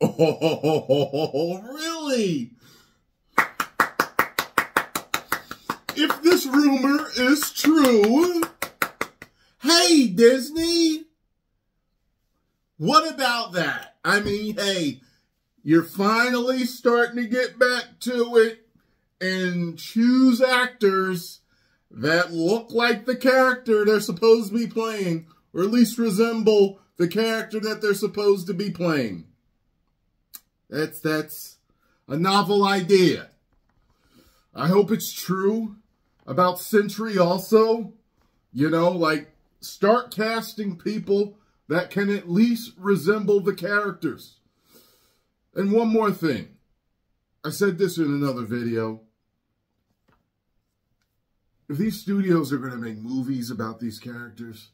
Oh, really? If this rumor is true, hey, Disney, what about that? I mean, hey, you're finally starting to get back to it and choose actors that look like the character they're supposed to be playing, or at least resemble the character that they're supposed to be playing. That's a novel idea. I hope it's true about Century also. You know, like, start casting people that can at least resemble the characters. And one more thing. I said this in another video. If these studios are going to make movies about these characters,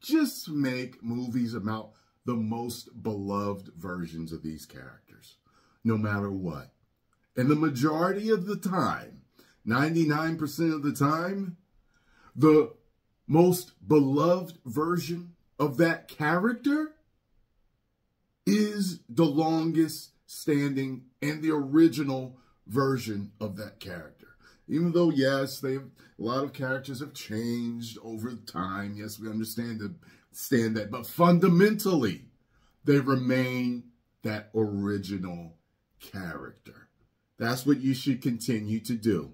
just make movies about the most beloved versions of these characters, no matter what. And the majority of the time, 99% of the time, the most beloved version of that character is the longest standing and the original version of that character. Even though, yes, a lot of characters have changed over time. Yes, we understand that. But fundamentally, they remain that original character. That's what you should continue to do.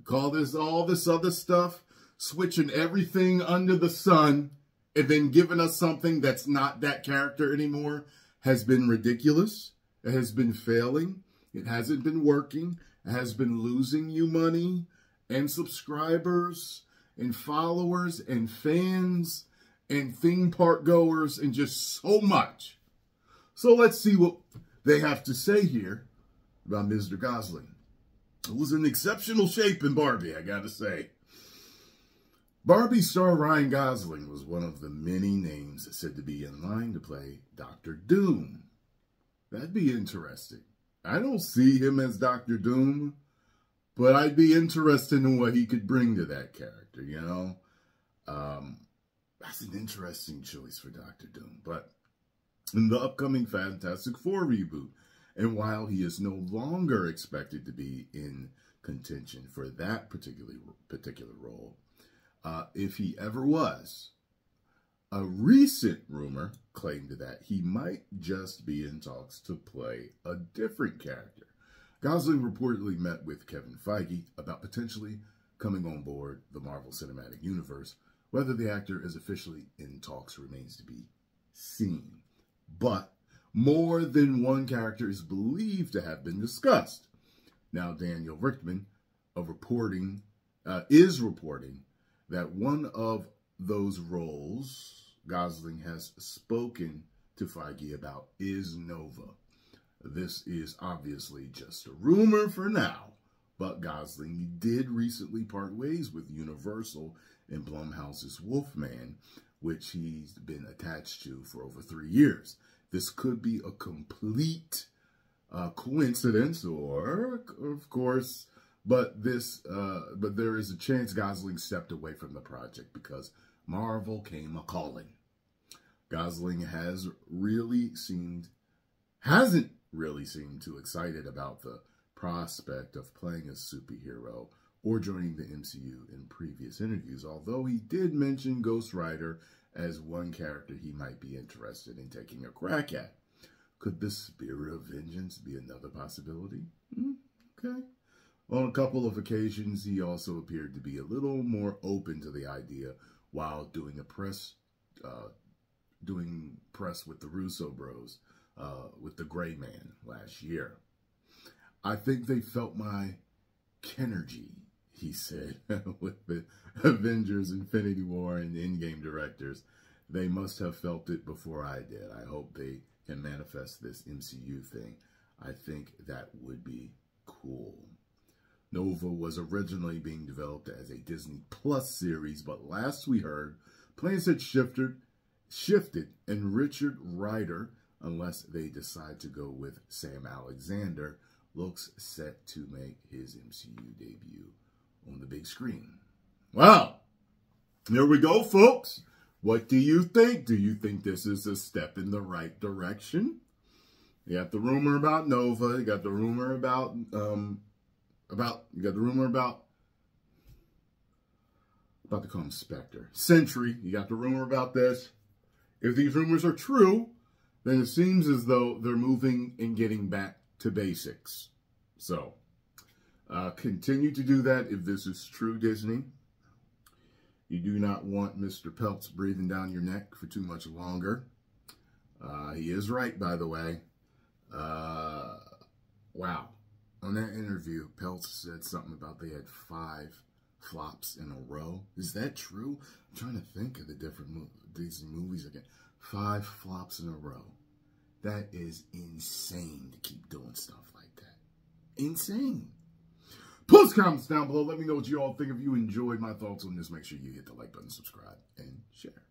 Call this all this other stuff, switching everything under the sun, and then giving us something that's not that character anymore, has been ridiculous. It has been failing. It hasn't been working. It has been losing you money and subscribers and followers and fans and theme park goers and just so much. So let's see what they have to say here about Mr. Gosling. It was in exceptional shape in Barbie, I gotta say. Barbie star Ryan Gosling was one of the many names said to be in line to play Dr. Doom. That'd be interesting. I don't see him as Dr. Doom, but I'd be interested in what he could bring to that character, you know? That's an interesting choice for Dr. Doom. But in the upcoming Fantastic Four reboot, and while he is no longer expected to be in contention for that particular role, if he ever was, a recent rumor claimed that he might just be in talks to play a different character. Gosling reportedly met with Kevin Feige about potentially coming on board the Marvel Cinematic Universe. Whether the actor is officially in talks remains to be seen. But more than one character is believed to have been discussed. Now, Daniel Richtman is reporting that one of those roles Gosling has spoken to Feige about is Nova. This is obviously just a rumor for now, but Gosling did recently part ways with Universal and Blumhouse's Wolfman, which he's been attached to for over 3 years. This could be a complete coincidence, or, of course, but there is a chance Gosling stepped away from the project because Marvel came a-calling. Gosling hasn't really seemed too excited about the prospect of playing a superhero or joining the MCU in previous interviews, although he did mention Ghost Rider as one character he might be interested in taking a crack at. Could the Spirit of Vengeance be another possibility? Okay. On a couple of occasions, he also appeared to be a little more open to the idea while doing press with the Russo Bros, with the Gray Man last year. I think they felt my Kenergy, he said, with the Avengers, Infinity War, and Endgame directors. They must have felt it before I did. I hope they can manifest this MCU thing. I think that would be cool. Nova was originally being developed as a Disney Plus series, but last we heard, plans had shifted, and Richard Rider, unless they decide to go with Sam Alexander, looks set to make his MCU debut on the big screen. Well, there we go, folks. What do you think? Do you think this is a step in the right direction? You got the rumor about Nova. You got the rumor about to call him Spectre. Sentry. You got the rumor about this. If these rumors are true, then it seems as though they're moving and getting back to basics. So, continue to do that if this is true, Disney. You do not want Mr. Peltz breathing down your neck for too much longer. He is right, by the way. Wow. On that interview, Peltz said something about they had 5 flops in a row. Is that true? I'm trying to think of the different Disney movies again. 5 flops in a row. That is insane to keep doing stuff like that. Insane. Post comments down below. Let me know what you all think. If you enjoyed my thoughts on this, make sure you hit the like button, subscribe, and share.